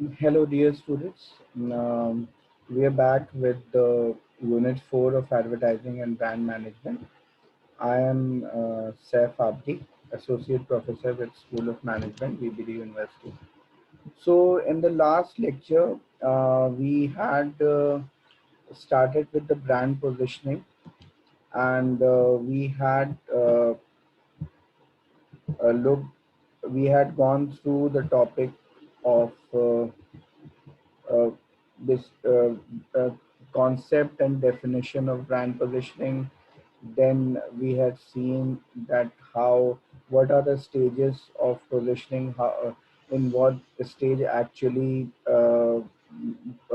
Hello, dear students. We are back with the Unit 4 of Advertising and Brand Management. I am Saif Abdi, Associate Professor with School of Management, VBD University. So, in the last lecture, we had started with the brand positioning, and we had looked, we had gone through the topic of uh, this uh, concept and definition of brand positioning. Then we had seen that how what are the stages of positioning, how, in what stage actually a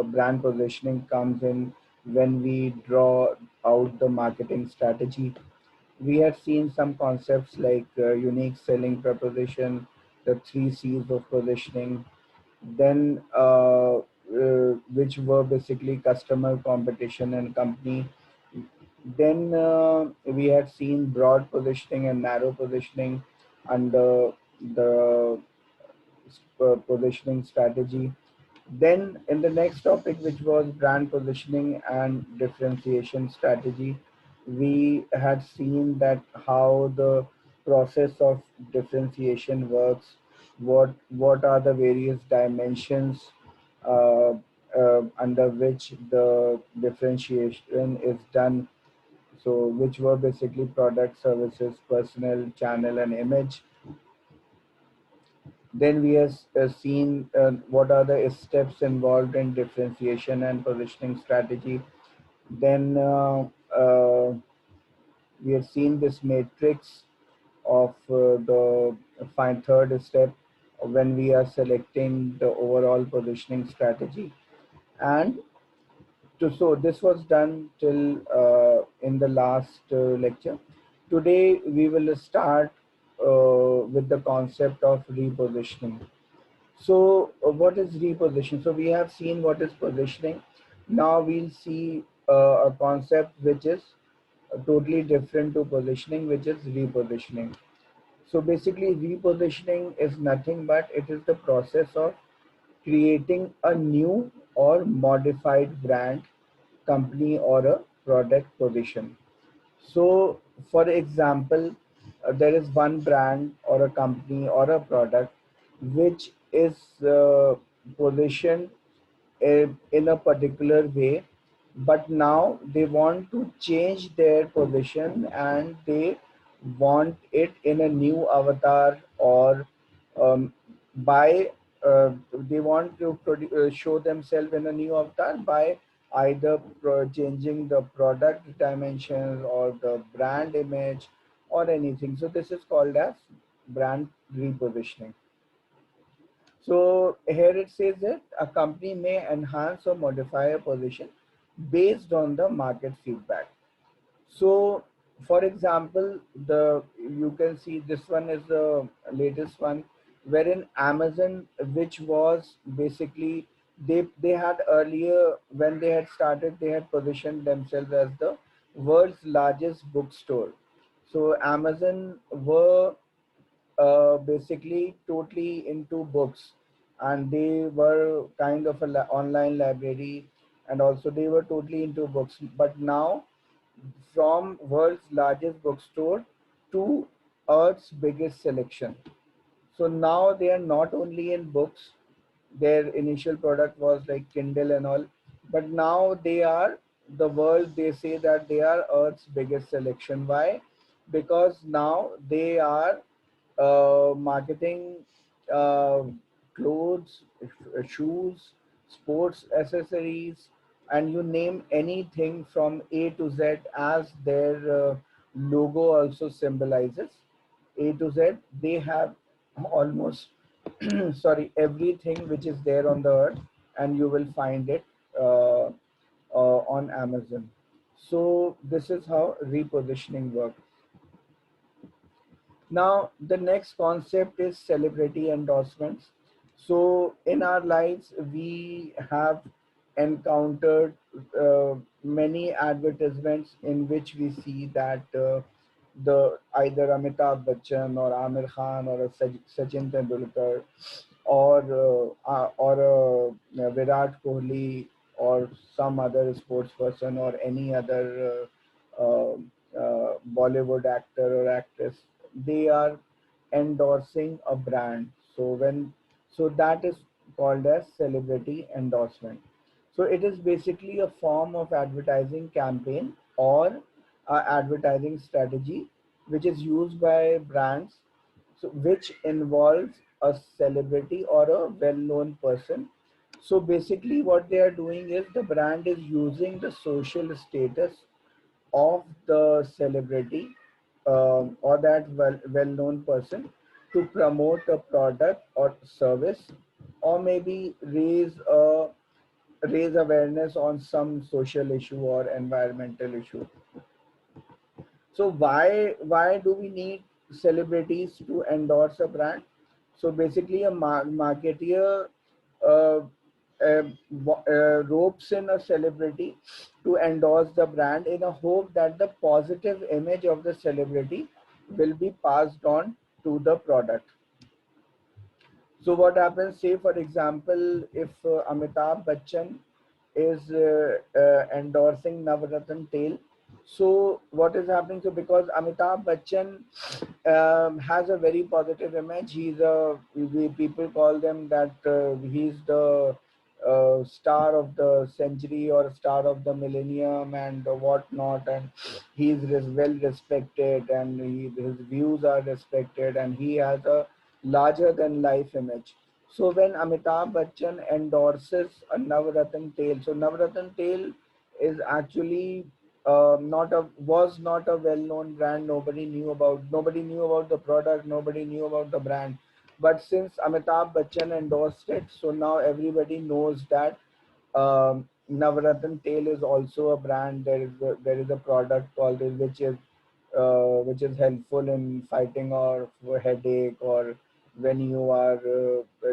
brand positioning comes in when we draw out the marketing strategy. We have seen some concepts like unique selling proposition, the three C's of positioning, then which were basically customer, competition, and company. Then we had seen broad positioning and narrow positioning under the positioning strategy. Then in the next topic, which was brand positioning and differentiation strategy, we had seen that how the process of differentiation works, what are the various dimensions uh, under which the differentiation is done. So which were basically product, services, personnel, channel, and image. Then we have seen what are the steps involved in differentiation and positioning strategy. Then we have seen this matrix of the fine third step when we are selecting the overall positioning strategy. And so this was done till in the last lecture. Today we will start with the concept of repositioning. So, what is repositioning? So, we have seen what is positioning. Now, we'll see a concept which is totally different to positioning, which is repositioning. So, basically, repositioning is nothing but it is the process of creating a new or modified brand, company, or a product position. So, for example, there is one brand or a company or a product which is positioned in a particular way, but now they want to change their position and they want it in a new avatar, or um, by they want to show themselves in a new avatar by either changing the product dimensions or the brand image or anything. So this is called as brand repositioning. So here it says that a company may enhance or modify a position based on the market feedback. So, for example, the you can see this one is the latest one, wherein Amazon, which was basically they had earlier when they had started, they had positioned themselves as the world's largest bookstore. So Amazon were basically totally into books, and they were kind of a online library, and also they were totally into books. But now, from world's largest bookstore to earth's biggest selection. So now they are not only in books, their initial product was like Kindle and all, but now they are the world, they say that they are earth's biggest selection. Why? Because now they are marketing uh, clothes, shoes, sports accessories, and you name anything from A to Z, as their logo also symbolizes A to Z. They have almost sorry, everything which is there on the earth, and you will find it on Amazon. So this is how repositioning works. Now, the next concept is celebrity endorsements. So, in our lives, we have encountered many advertisements in which we see that the either Amitabh Bachchan or Amir Khan or a Sachin Tendulkar or Virat Kohli or some other sports person or any other Bollywood actor or actress, they are endorsing a brand. So that is called as celebrity endorsement. So it is basically a form of advertising campaign or advertising strategy which is used by brands, so which involves a celebrity or a well-known person. So basically what they are doing is the brand is using the social status of the celebrity or that well-known person to promote a product or service, or maybe raise awareness on some social issue or environmental issue. So why do we need celebrities to endorse a brand? So basically, a marketeer uh, ropes in a celebrity to endorse the brand in a hope that the positive image of the celebrity will be passed on to the product. So what happens, say for example, if Amitabh Bachchan is endorsing Navratna Tel, so what is happening? So because Amitabh Bachchan has a very positive image, people call them that he's the star of the century or star of the millennium and whatnot, and he's well respected, and his views are respected, and he has a larger than life image. So when Amitabh Bachchan endorses a Navratna Tel, so Navratna Tel is actually not a was not a well-known brand. Nobody knew about the product. Nobody knew about the brand. But since Amitabh Bachchan endorsed it, so now everybody knows that Navratna Tel is also a brand. There is a product called it, which is helpful in fighting or for headache, or when you are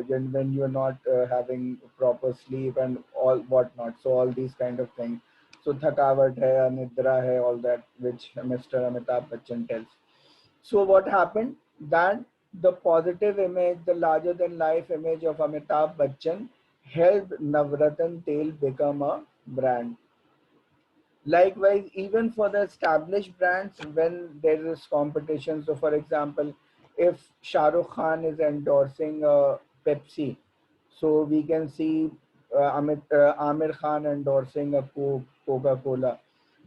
when you're not having proper sleep and all whatnot. So all these kind of things. So thakavat hai, anidra hai, all that which Mr. Amitabh Bachchan tells. So what happened that the positive image, the larger than life image of Amitabh Bachchan helped Navratna Tel become a brand. Likewise, even for the established brands, when there is competition, so for example, if Shah Rukh Khan is endorsing Pepsi, so we can see Amir Khan endorsing a Coca-Cola.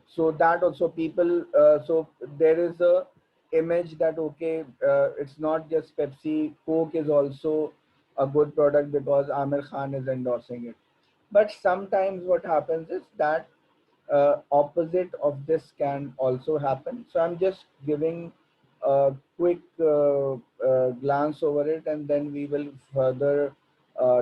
So that also people, so there is a image that okay, it's not just Pepsi, Coke is also a good product because Amir Khan is endorsing it. But sometimes what happens is that opposite of this can also happen. So I'm just giving a quick glance over it, and then we will further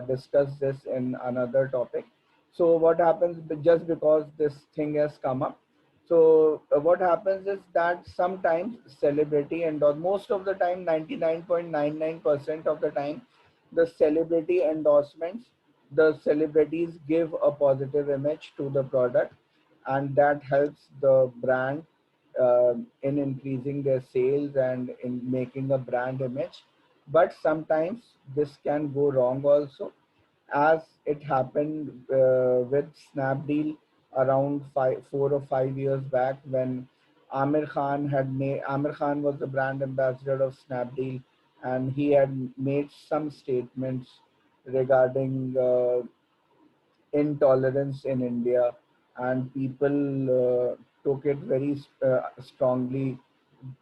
discuss this in another topic. So what happens just because this thing has come up? So what happens is that sometimes celebrity and most of the time, 99.99% of the time, the celebrity endorsements, the celebrities give a positive image to the product, and that helps the brand in increasing their sales and in making a brand image. But sometimes this can go wrong also, as it happened with Snapdeal around 4 or 5 years back, when Amir Khan was the brand ambassador of Snapdeal, and he had made some statements regarding intolerance in India, and people took it very strongly,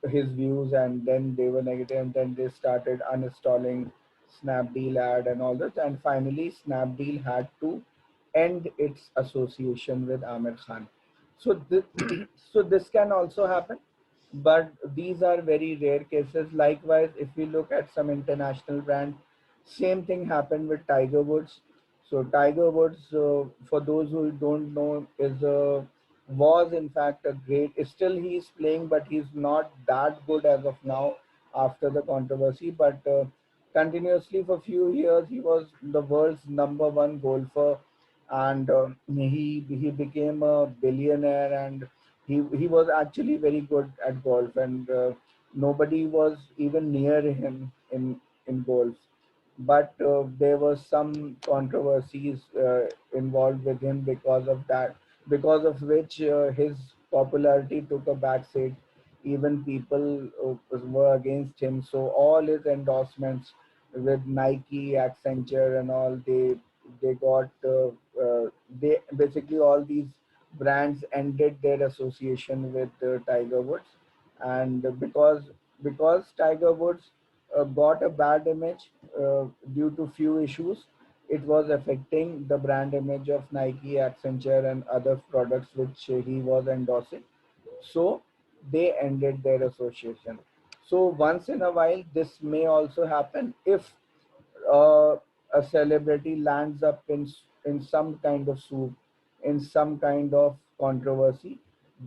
his views, and then they were negative, and then they started uninstalling Snapdeal ad and all that, and finally Snapdeal had to end its association with Amir Khan. So this, so this can also happen, but these are very rare cases. Likewise, if we look at some international brand, same thing happened with Tiger Woods. So Tiger Woods, for those who don't know, was in fact a great. Still, he's playing, but he's not that good as of now after the controversy. But continuously for few years, he was the world's number one golfer, and he became a billionaire, and he was actually very good at golf, and nobody was even near him in golf. but there was some controversies involved with him because of that, because of which his popularity took a backseat. Even people were against him. So all his endorsements with Nike, Accenture, and all, they got they basically all these brands ended their association with Tiger Woods, and because Tiger Woods got a bad image due to few issues. It was affecting the brand image of Nike, Accenture, and other products which he was endorsing. So they ended their association. So once in a while, this may also happen if uh, a celebrity lands up in some kind of soup, in some kind of controversy,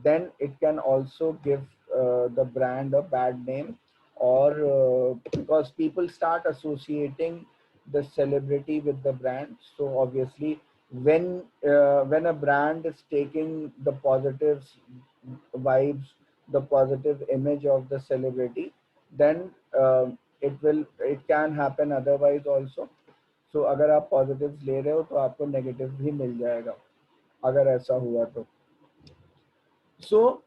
then it can also give the brand a bad name, or because people start associating the celebrity with the brand. So obviously, when a brand is taking the positive vibes, the positive image of the celebrity, then it can happen otherwise also. So अगर आप positives ले रहे हो तो आपको negatives भी मिल जाएगा अगर ऐसा हुआ तो. So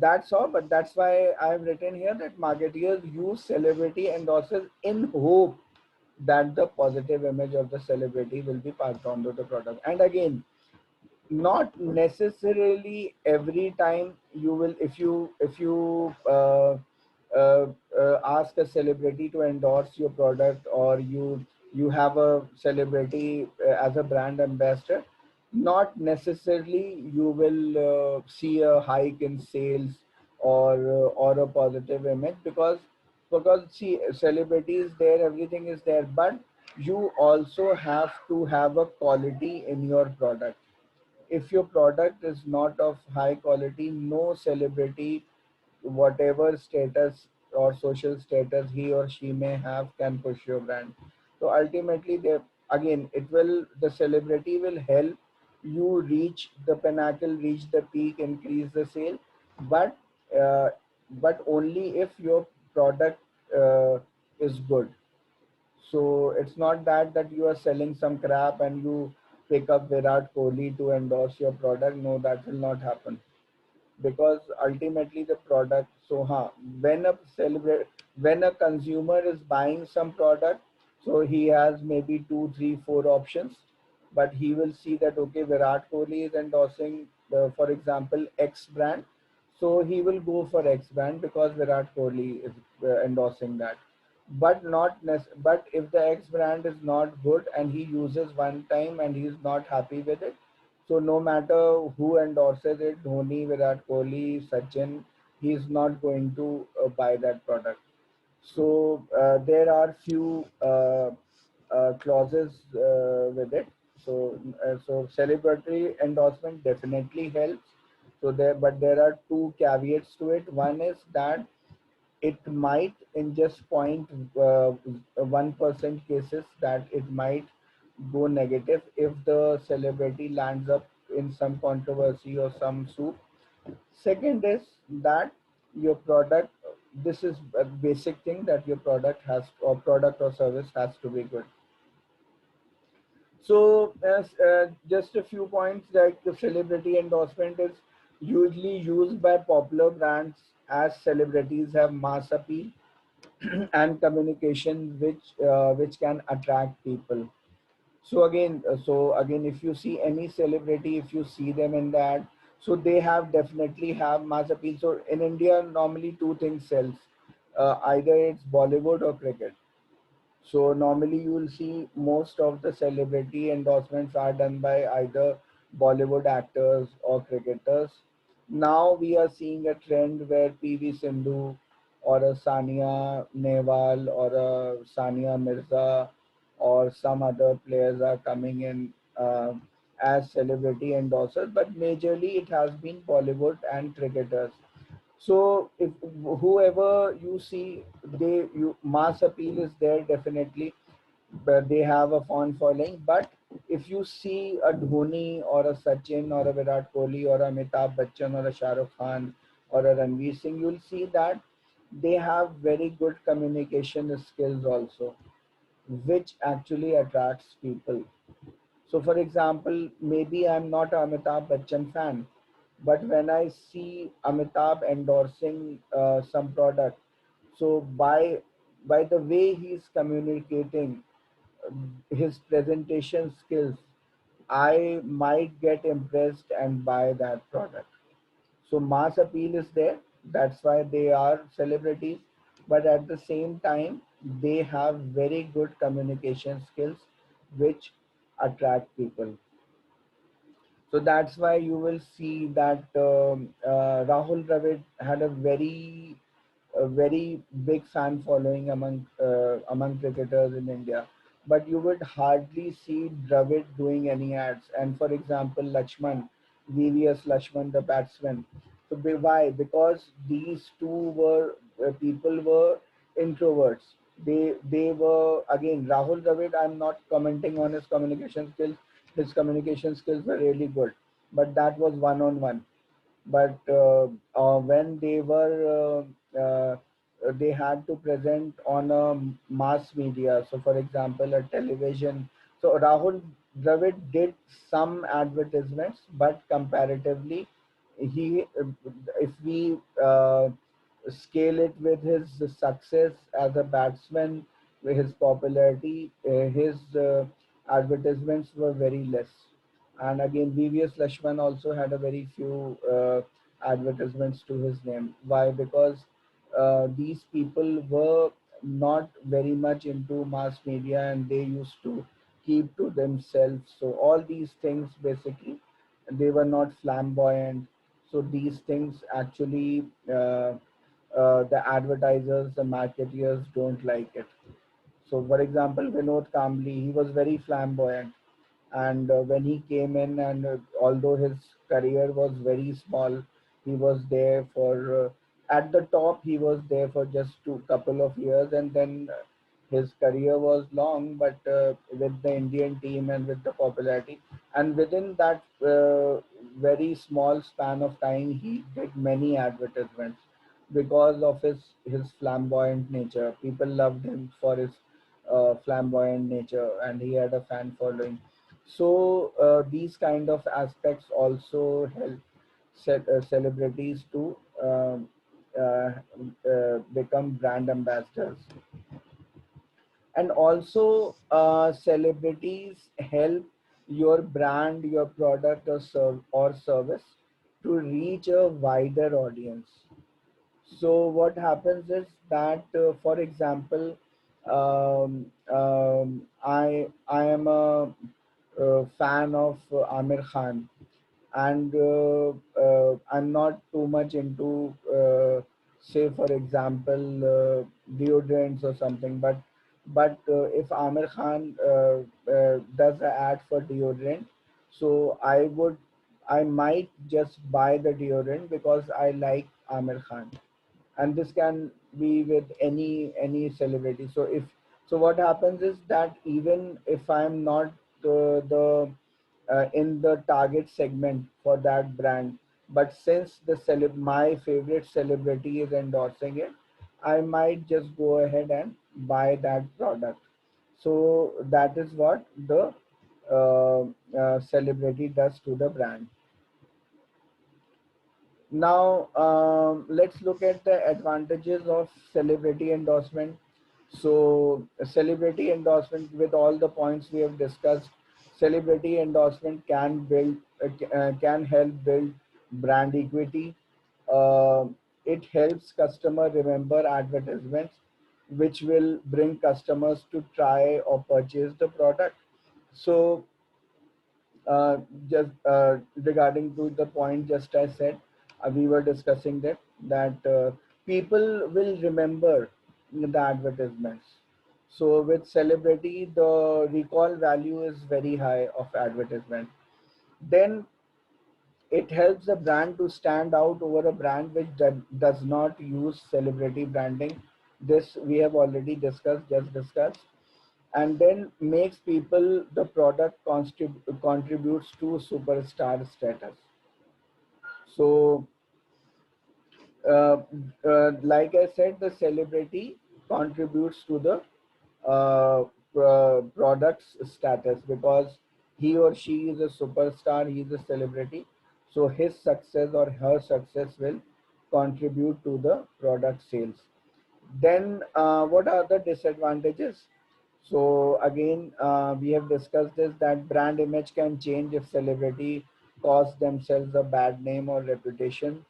that's all, but that's why I've written here that marketeers use celebrity endorses in hope that the positive image of the celebrity will be passed on to the product. And again, not necessarily every time you will, if you ask a celebrity to endorse your product, or you have a celebrity as a brand ambassador, not necessarily you will see a hike in sales, or a positive image, because see, celebrity is there, everything is there, but you also have to have a quality in your product. If your product is not of high quality, no celebrity, whatever status or social status he or she may have, can push your brand. So ultimately, they, again, it will, the celebrity will help you reach the pinnacle, reach the peak, increase the sale, but uh, but only if your product is good. So it's not that you are selling some crap and you pick up Virat Kohli to endorse your product. No, that will not happen, because ultimately the product. So when a celebrate, when a consumer is buying some product, so he has maybe two, three, four options, but he will see that okay, Virat Kohli is endorsing, for example, X brand, so he will go for X brand because Virat Kohli is endorsing that. But but if the X brand is not good and he uses one time and he is not happy with it, so no matter who endorses it, Dhoni, Virat Kohli, Sachin, he is not going to buy that product. So there are few clauses with it. So celebratory endorsement definitely helps. So but there are two caveats to it. One is that it might, in just point 1% cases, that it might go negative if the celebrity lands up in some controversy or some soup. Second is that your product, this is a basic thing, that your product has, or product or service has to be good. So as just a few points, like the celebrity endorsement is usually used by popular brands, as celebrities have mass appeal and communication which can attract people. So again, if you see any celebrity, if you see them in that, so they have definitely have mass appeal. So in India, normally two things sells, either it's Bollywood or cricket. So normally you will see most of the celebrity endorsements are done by either Bollywood actors or cricketers. Now we are seeing a trend where PV Sindhu or a Sania Nehwal or a Sania Mirza or some other players are coming in as celebrity endorsers, but majorly it has been Bollywood and cricketers. So if whoever you see, you mass appeal is there definitely, but they have a fan following. But if you see a Dhoni or a Sachin or a Virat Kohli or a Amitabh Bachchan or a Shah Rukh Khan or a Ranveer Singh, you'll see that they have very good communication skills also. which actually attracts people. So, for example, maybe I'm not a Amitabh Bachchan fan, but when I see Amitabh endorsing some product, so by the way he's communicating, his presentation skills, I might get impressed and buy that product. So mass appeal is there. That's why they are celebrities. But at the same time, they have very good communication skills, which attract people. So that's why you will see that Rahul Dravid had a very big fan following among cricketers in India. But you would hardly see Dravid doing any ads. And for example, VVS Lakshman, the batsman. So why? Because these two were people were introverts. They were, again, Rahul Dravid. I'm not commenting on his communication skills. His communication skills were really good, but that was one on one. But when they had to present on a mass media, so for example a television. So Rahul Dravid did some advertisements, but comparatively, he if we scale it with his success as a batsman, with his popularity, his advertisements were very less. And again, VVS Lashman also had a very few advertisements to his name. Why? Because these people were not very much into mass media and they used to keep to themselves. So all these things basically, they were not flamboyant. So these things actually, the advertisers, the marketeers don't like it. So, for example, Vinod Kambli, he was very flamboyant, and when he came in, and although his career was very small, he was there for at the top. He was there for just two couple of years, and then his career was long, but with the Indian team and with the popularity, and within that very small span of time, he did many advertisements because of his flamboyant nature. People loved him for his flamboyant nature, and he had a fan following. So these kind of aspects also help celebrities to become brand ambassadors. And also celebrities help your brand, your product or service to reach a wider audience. So what happens is that, for example, I am a fan of Amir Khan, and I'm not too much into, say, for example, deodorants or something. But if Amir Khan does an ad for deodorant, so I might just buy the deodorant because I like Amir Khan. And this can be with any celebrity. So what happens is that even if I'm not the in the target segment for that brand, but since my favorite celebrity is endorsing it, I might just go ahead and buy that product. So that is what the celebrity does to the brand. Now, let's look at the advantages of celebrity endorsement. So, a celebrity endorsement, with all the points we have discussed, celebrity endorsement can help build brand equity. Uh, it helps customer remember advertisements, which will bring customers to try or purchase the product. So, uh, just regarding to the point just I said, we were discussing that people will remember the advertisements. So with celebrity, the recall value is very high of advertisement. Then it helps the brand to stand out over a brand which does not use celebrity branding. This we have already just discussed. And then makes people the product contributes to superstar status. So uh, like I said, the celebrity contributes to the product's status, because he or she is a superstar, he is a celebrity, so his success or her success will contribute to the product sales. Then what are the disadvantages? So again, we have discussed this, that brand image can change if celebrity cause themselves a bad name or reputation.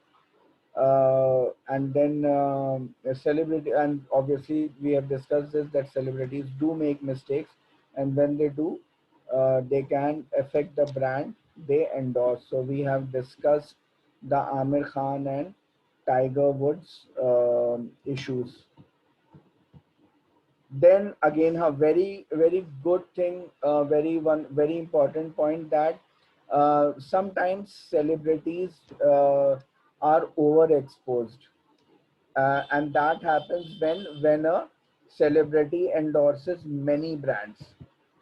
And then a celebrity, and obviously we have discussed this, that celebrities do make mistakes, and when they do, they can affect the brand they endorse. So we have discussed the Amir Khan and Tiger Woods issues. Then again, a very good thing, very important point, that sometimes celebrities are overexposed, and that happens when a celebrity endorses many brands.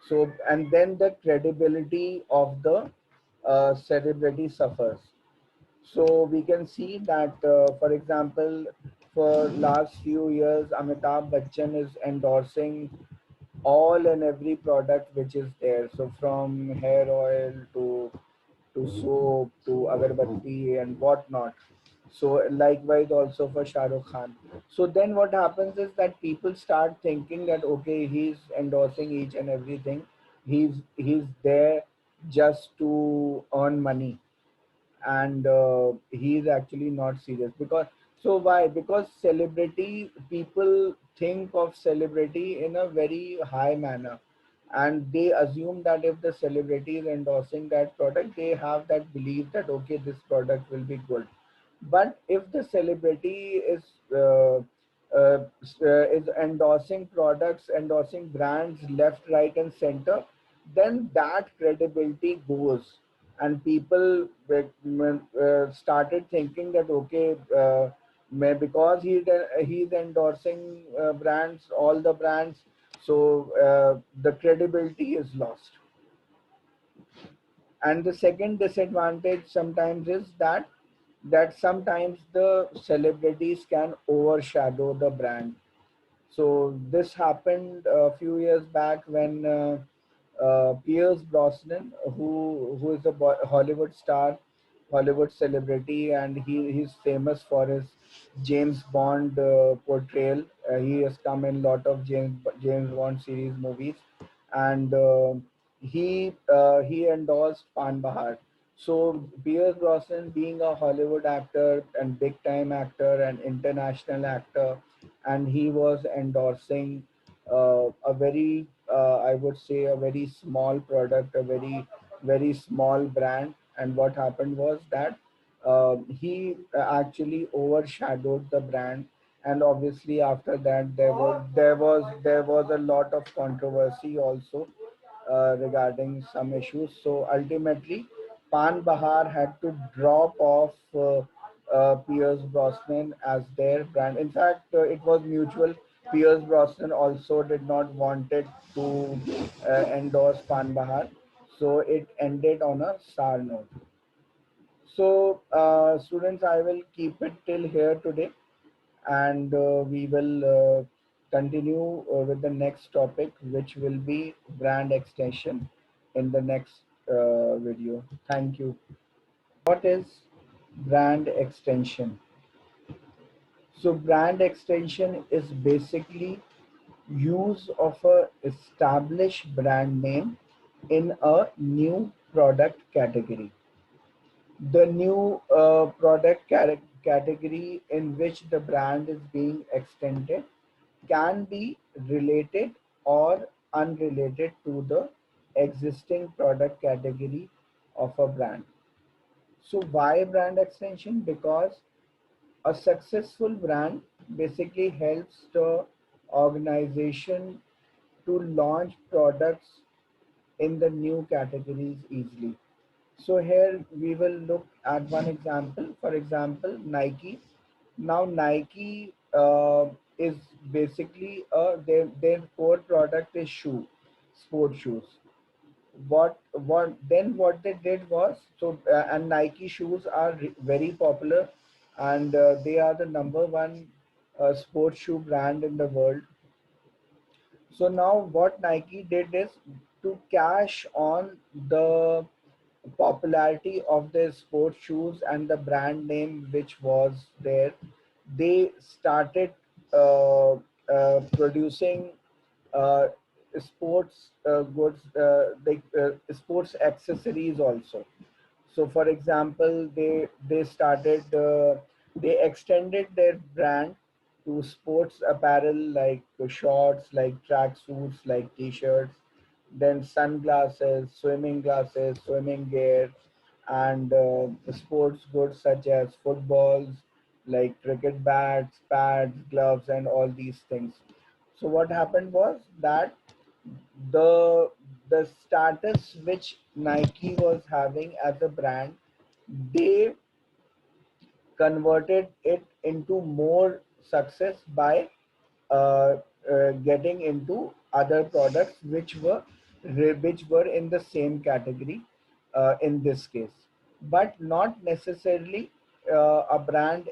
So, and then the credibility of the celebrity suffers. So we can see that, for example, for last few years, Amitabh Bachchan is endorsing all and every product which is there. So from hair oil to soap to agarbatti and whatnot. So likewise also for Shah Rukh Khan. So then what happens is that people start thinking that okay, he's endorsing each and everything. He's there just to earn money, and he is actually not serious. Because, so why? Because celebrity, people think of celebrity in a very high manner, and they assume that if the celebrity is endorsing that product, they have that belief that okay, this product will be good. But if the celebrity is endorsing products, endorsing brands left, right, and center, then that credibility goes, and people started thinking that okay, because he's endorsing brands, all the brands, so the credibility is lost. And the second disadvantage sometimes is that sometimes the celebrities can overshadow the brand. So this happened a few years back when Pierce Brosnan, who is a Hollywood star, Hollywood celebrity, and he's famous for his James Bond portrayal. He has come in a lot of James Bond series movies, and he endorsed Pan Bahar. So Pierce Brosnan, being a Hollywood actor and big time actor and international actor, and he was endorsing a very I would say a very small product, a very small brand. And what happened was that he actually overshadowed the brand, and obviously after that there was a lot of controversy also regarding some issues. So ultimately, Pan Bahar had to drop off Pierce Brosnan as their brand. In fact, it was mutual. Pierce Brosnan also did not wanted to endorse Pan Bahar, so it ended on a sour note. So, students, I will keep it till here today, and we will continue with the next topic, which will be brand extension in the next video. Thank you. What is brand extension? So brand extension is basically use of a established brand name in a new product category. The new category in which the brand is being extended can be related or unrelated to the existing product category of a brand. So why brand extension? Because a successful brand basically helps the organization to launch products in the new categories easily. So here we will look at one example. For example, Nike. Now Nike is basically their core product is sport shoes. What they did was, so and Nike shoes are very popular, and they are the number one sports shoe brand in the world. So now what Nike did is to cash on the popularity of their sports shoes and the brand name which was there, they started producing uh, sports goods, like sports accessories also. So, for example, they extended their brand to sports apparel like shorts, like track suits, like t-shirts, then sunglasses, swimming glasses, swimming gear, and sports goods such as footballs, like cricket bats, pads, gloves, and all these things. So what happened was that the the status which Nike was having as a brand, they converted it into more success by getting into other products which were in the same category in this case, but not necessarily a brand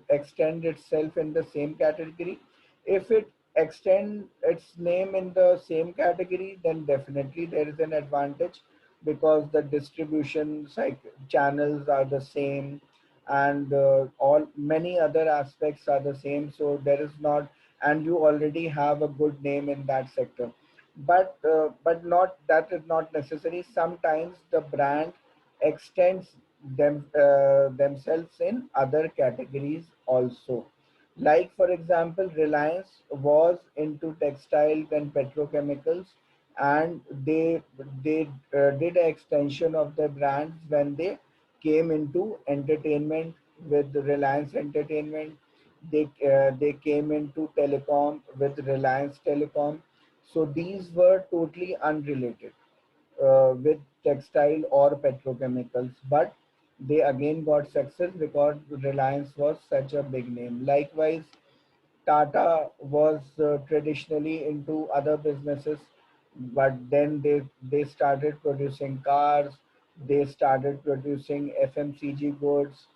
extend itself in the same category. If it extend its name in the same category, then definitely there is an advantage because the distribution channels are the same, and all many other aspects are the same, so there is not, and you already have a good name in that sector. But not that is not necessary. Sometimes the brand extends themselves in other categories also. Like for example, Reliance was into textiles and petrochemicals, and they did an extension of their brands when they came into entertainment with Reliance Entertainment. They came into telecom with Reliance Telecom. So these were totally unrelated with textile or petrochemicals, but they again got success because Reliance was such a big name. Likewise, Tata was traditionally into other businesses, but then they started producing cars, they started producing FMCG goods,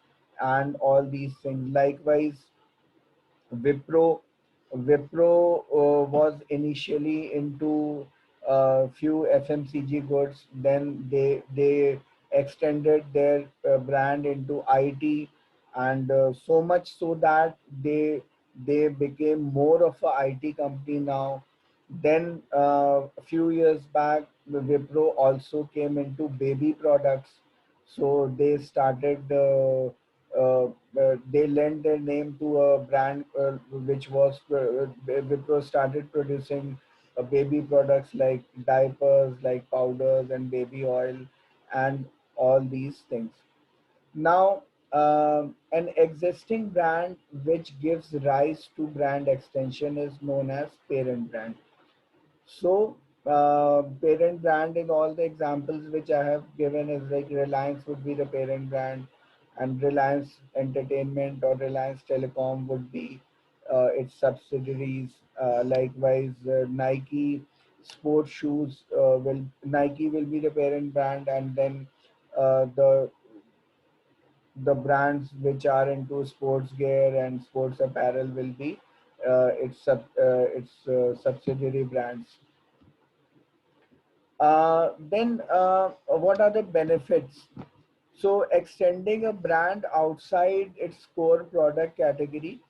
and all these things. Likewise, Wipro was initially into few FMCG goods. Then they extended their brand into IT, and so much so that they became more of a IT company now. Then a few years back, Wipro also came into baby products, so they started. They lent their name to a brand which was Wipro started producing baby products like diapers, like powders and baby oil, and all these things. Now, an existing brand which gives rise to brand extension is known as parent brand. So, parent brand in all the examples which I have given is like Reliance would be the parent brand, and Reliance Entertainment or Reliance Telecom would be its subsidiaries. Likewise, Nike sports shoes will Nike will be the parent brand, and then the brands which are into sports gear and sports apparel will be its subsidiary brands. Then, what are the benefits? So, extending a brand outside its core product category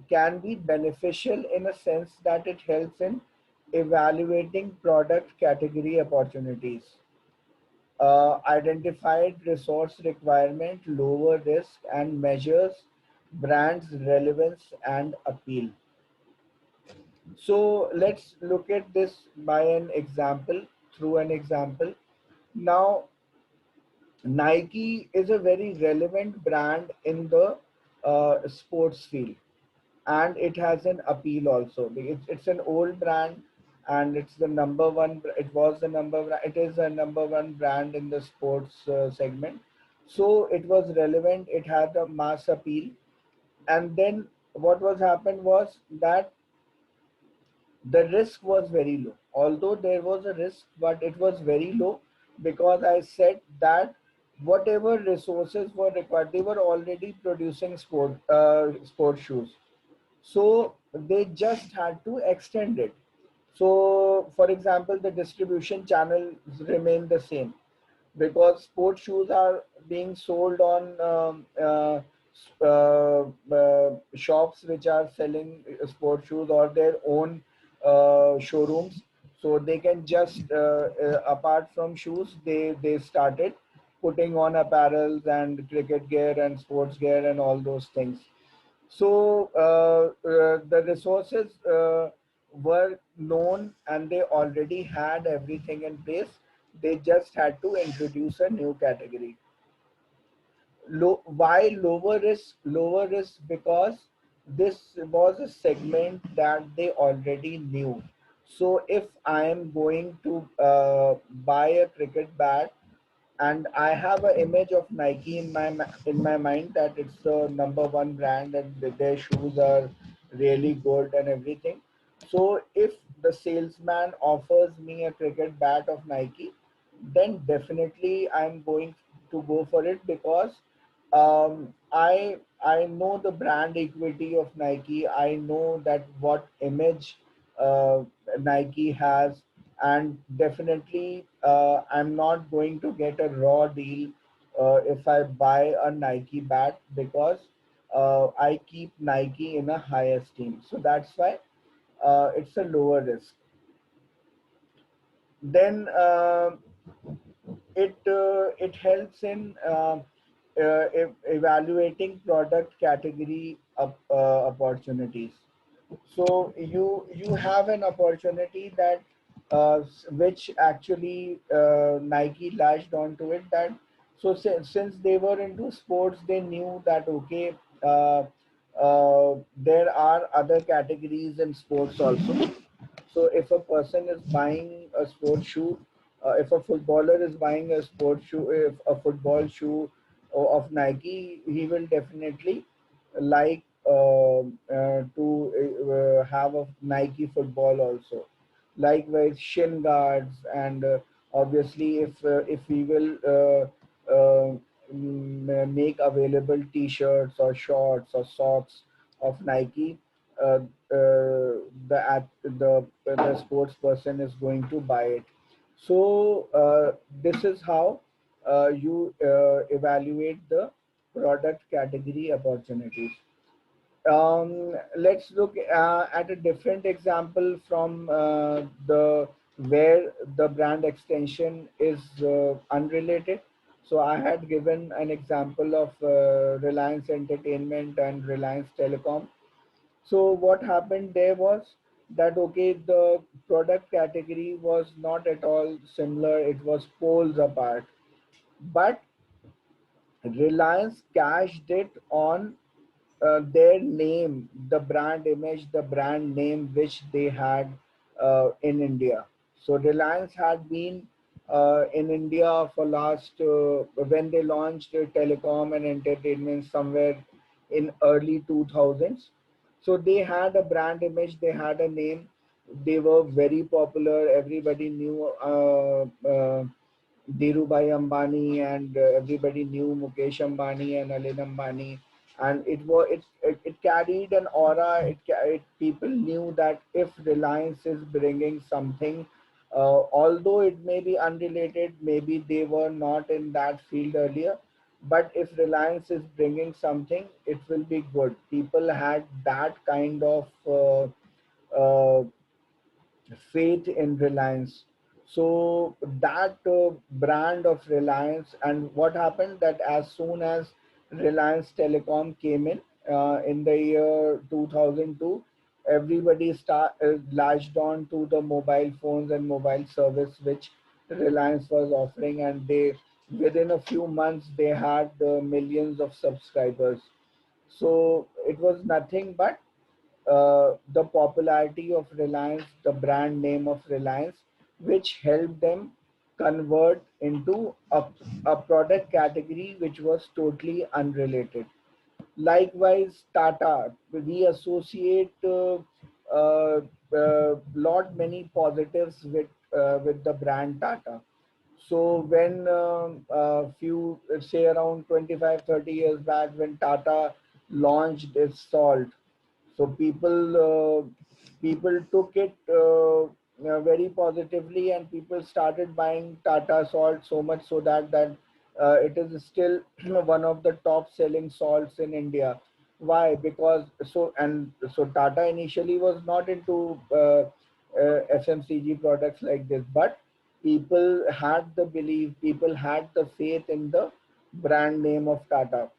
can be beneficial in a sense that it helps in evaluating product category opportunities, identified resource requirement, lower risk, and measures brand's relevance and appeal. So, let's look at this by an example, through an example. Now, Nike is a very relevant brand in the sports field, and it has an appeal also. It's an old brand, and it's the number one. It was the It is a number one brand in the sports segment. So it was relevant. It had a mass appeal, and then what was happened was that the risk was very low. Although there was a risk, but it was very low because I said that whatever resources were required, they were already producing sport shoes. So they just had to extend it. So, for example, the distribution channels remain the same because sports shoes are being sold on shops which are selling sports shoes or their own showrooms. So they can just apart from shoes, they started putting on apparels and cricket gear and sports gear and all those things. So the resources were known and they already had everything in place. They just had to introduce a new category. Why lower risk? Lower risk because this was a segment that they already knew. So if I am going to buy a cricket bat and I have an image of Nike in my mind that it's the number one brand and their shoes are really good and everything. So if the salesman offers me a cricket bat of Nike, then definitely I'm going to go for it because I know the brand equity of Nike. I know that what image uh, Nike has, and definitely I'm not going to get a raw deal if I buy a Nike bat because I keep Nike in a high esteem. So that's why it's a lower risk. Then it helps in evaluating product category opportunities. So you have an opportunity that which actually Nike latched onto it, that so since they were into sports, they knew that okay, uh, there are other categories in sports also. So if a person is buying a sports shoe, if a footballer is buying a sports shoe, if a football shoe of Nike, he will definitely like to have a Nike football also. Likewise, shin guards, and obviously, if we will make available T-shirts or shorts or socks of Nike, uh, the sports person is going to buy it. So this is how you evaluate the product category opportunities. Let's look at a different example from the where the brand extension is unrelated. So I had given an example of Reliance Entertainment and Reliance Telecom. So what happened there was that okay, the product category was not at all similar. It was poles apart, but Reliance cashed it on their name, the brand image, the brand name which they had in India. So Reliance had been in India for last when they launched telecom and entertainment somewhere in early 2000s. So they had a brand image, they had a name, they were very popular. Everybody knew Dhirubhai Ambani, and everybody knew Mukesh Ambani and Alin Ambani, and it carried an aura. People knew that if Reliance is bringing something, although it may be unrelated, maybe they were not in that field earlier, but if Reliance is bringing something, it will be good. People had that kind of faith in Reliance. So that brand of Reliance, and what happened that as soon as Reliance Telecom came in the year 2002, everybody latched on to the mobile phones and mobile service which Reliance was offering, and they within a few months they had millions of subscribers. So it was nothing but the popularity of Reliance, the brand name of Reliance, which helped them convert into a product category which was totally unrelated. Likewise, Tata, we associate lot many positives with the brand Tata. So when few say around 25, 30 years back when Tata launched its salt, so people took it. very positively, and people started buying Tata salt so much so that it is still one of the top selling salts in India. Why? Because so Tata initially was not into FMCG products like this, but people had the belief, people had the faith in the brand name of Tata.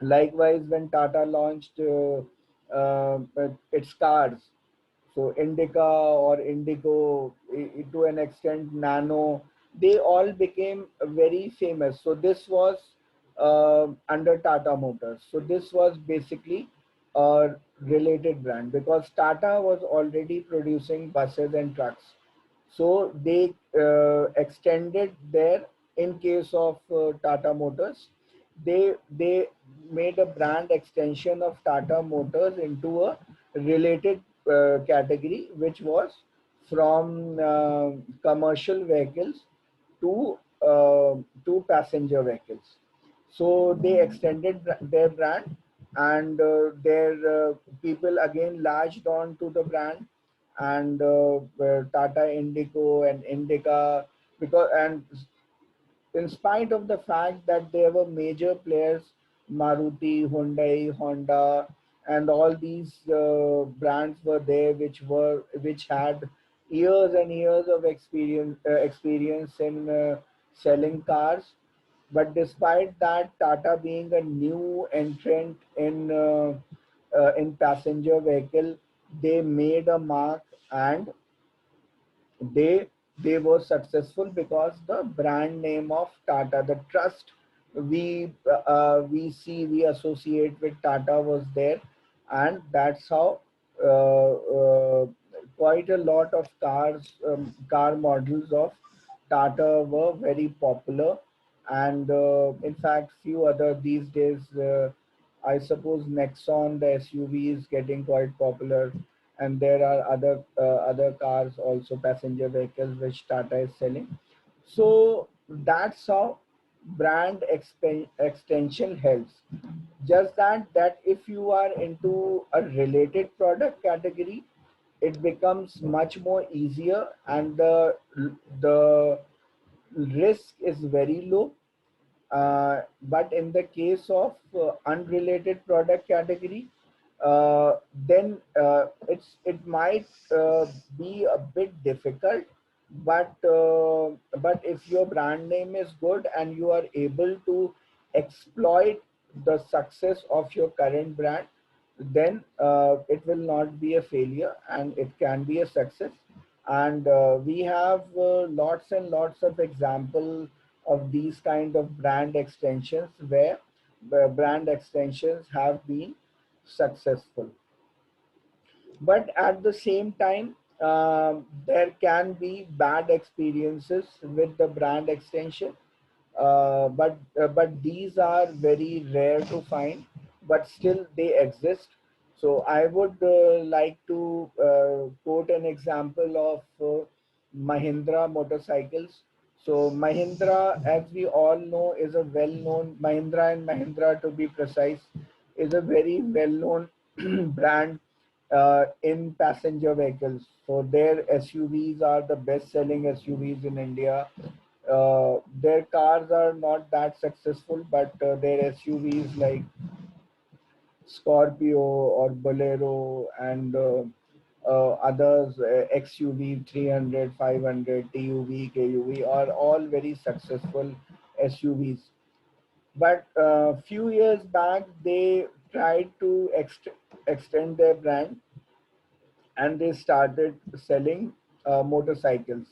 Likewise, when Tata launched its cars, so Indica or Indigo, to an extent Nano, they all became very famous. So this was under Tata Motors. So this was basically a related brand because Tata was already producing buses and trucks. So they extended their, in case of Tata Motors, they made a brand extension of Tata Motors into a related category, which was from commercial vehicles to passenger vehicles. So they extended their brand, and their people again latched on to the brand, and Tata Indigo and Indica, because and in spite of the fact that there were major players, Maruti, Hyundai, Honda, and all these brands were there, which had years and years of experience in selling cars. But despite that, Tata being a new entrant in passenger vehicle, they made a mark, and they they were successful because the brand name of Tata, the trust we associate with Tata was there, and that's how quite a lot of car models of Tata were very popular, and in fact, few other these days. I suppose Nexon, the SUV, is getting quite popular, and there are other cars also, passenger vehicles, which Tata is selling. So that's how extension helps. Just that if you are into a related product category, it becomes much more easier, and the risk is very low. But in the case of unrelated product category, then it might be a bit difficult. But if your brand name is good and you are able to exploit the success of your current brand, then it will not be a failure and it can be a success. And we have lots and lots of example of these kind of brand extensions where the brand extensions have been successful. But at the same time, there can be bad experiences with the brand extension, but these are very rare to find, but still they exist. So I would like to quote an example of Mahindra motorcycles. So Mahindra, as we all know, is a well-known, Mahindra and Mahindra to be precise, is a very well-known brand in passenger vehicles. So their SUVs are the best-selling SUVs in India. Their cars are not that successful, but their SUVs like Scorpio or Bolero and others, XUV 300, 500, TUV, KUV, are all very successful SUVs. But a few years back, they tried to extend their brand, and they started selling motorcycles.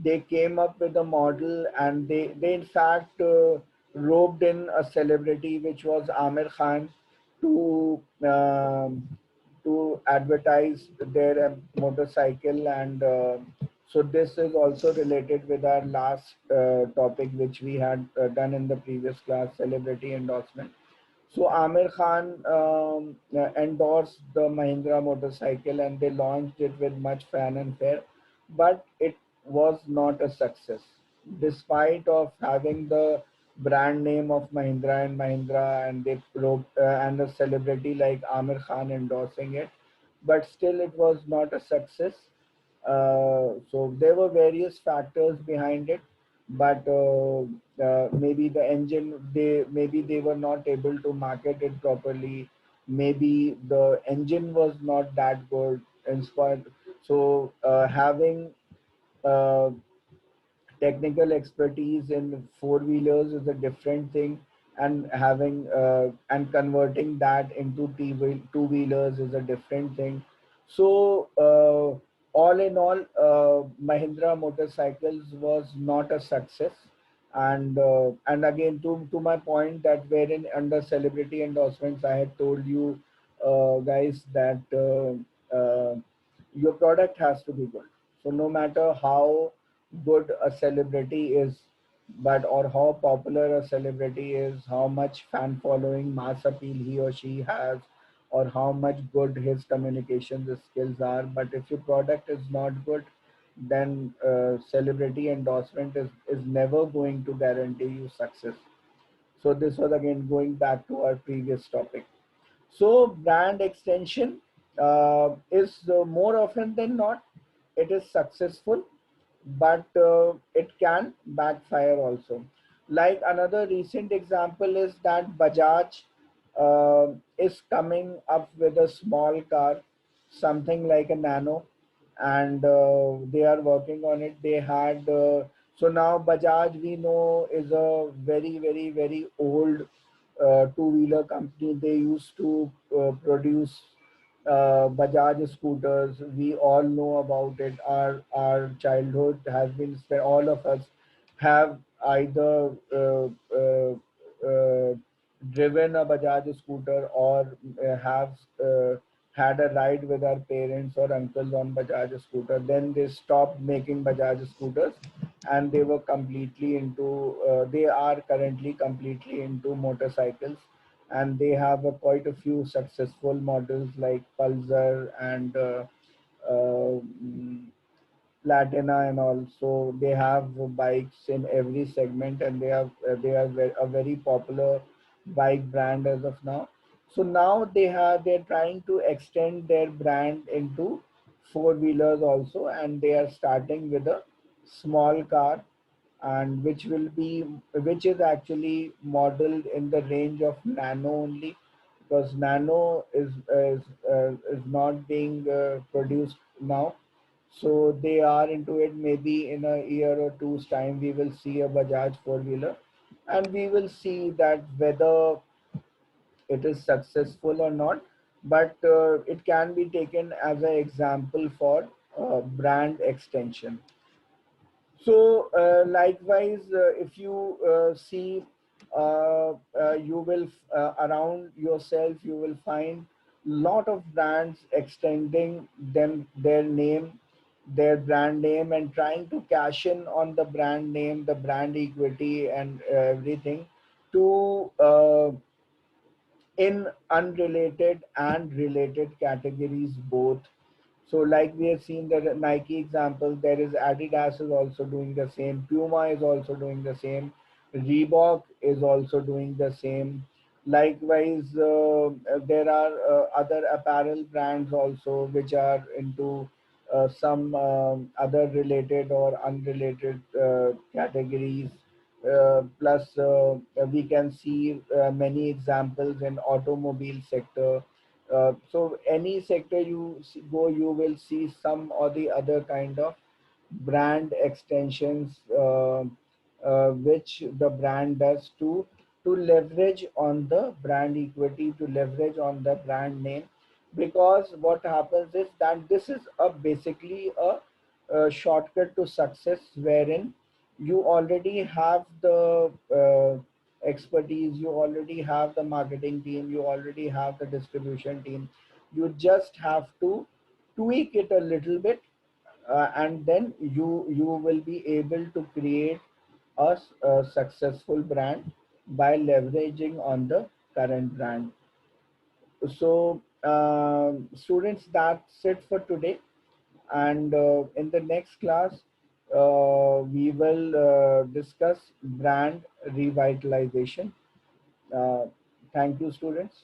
They came up with a model, and they in fact roped in a celebrity, which was Amir Khan, to advertise their motorcycle. And so this is also related with our last topic, which we had done in the previous class, celebrity endorsement. So Amir Khan endorsed the Mahindra motorcycle, and they launched it with much fanfare, but it was not a success. Despite of having the brand name of Mahindra and Mahindra, and and a celebrity like Amir Khan endorsing it, but still it was not a success. So there were various factors behind it, but maybe the engine, maybe they were not able to market it properly. Maybe the engine was not that good. Inspired. So having uh, technical expertise in four wheelers is a different thing, and having and converting that into two wheelers is a different thing. So all in all, Mahindra motorcycles was not a success. And again, to my point, that wherein under celebrity endorsements I had told you guys that your product has to be good. So no matter how good a celebrity is, but or how popular a celebrity is, how much fan following, mass appeal he or she has, or how much good his communication skills are, but if your product is not good, then celebrity endorsement is never going to guarantee you success. So this was again going back to our previous topic. So brand extension is more often than not, it is successful, but it can backfire also. Like another recent example is that Bajaj is coming up with a small car, something like a Nano, and they are working on it. They had so now Bajaj, we know, is a very very very old two-wheeler company. They used to produce Bajaj scooters. We all know about it. Our childhood has been spent. All of us have either driven a Bajaj scooter or have had a ride with our parents or uncles on Bajaj scooter. Then they stopped making Bajaj scooters, and they were completely into. They are currently completely into motorcycles, and they have quite a few successful models like Pulsar and Platina, and also they have bikes in every segment, and they are a very popular bike brand as of now. So now they're trying to extend their brand into four wheelers also, and they are starting with a small car, and which is actually modeled in the range of Nano only, because Nano is not being produced now. So they are into it. Maybe in a year or two's time, we will see a Bajaj four wheeler, and we will see that whether it is successful or not. But it can be taken as an example for brand extension. So, likewise, if you see, you will around yourself, you will find lot of brands extending their name, their brand name, and trying to cash in on the brand name, the brand equity, and everything to in unrelated and related categories both. So like we have seen the Nike example, there is Adidas is also doing the same, Puma is also doing the same, Reebok is also doing the same. Likewise, there are other apparel brands also which are into some other related or unrelated categories. Plus, we can see many examples in automobile sector. So any sector you go, you will see some or the other kind of brand extensions which the brand does to leverage on the brand equity, to leverage on the brand name. Because what happens is that this is a basically a shortcut to success, wherein you already have the expertise, you already have the marketing team, you already have the distribution team. You just have to tweak it a little bit, and then you will be able to create a successful brand by leveraging on the current brand. So students, that's it for today, and in the next class we will discuss brand revitalization. uh, Thank you, students.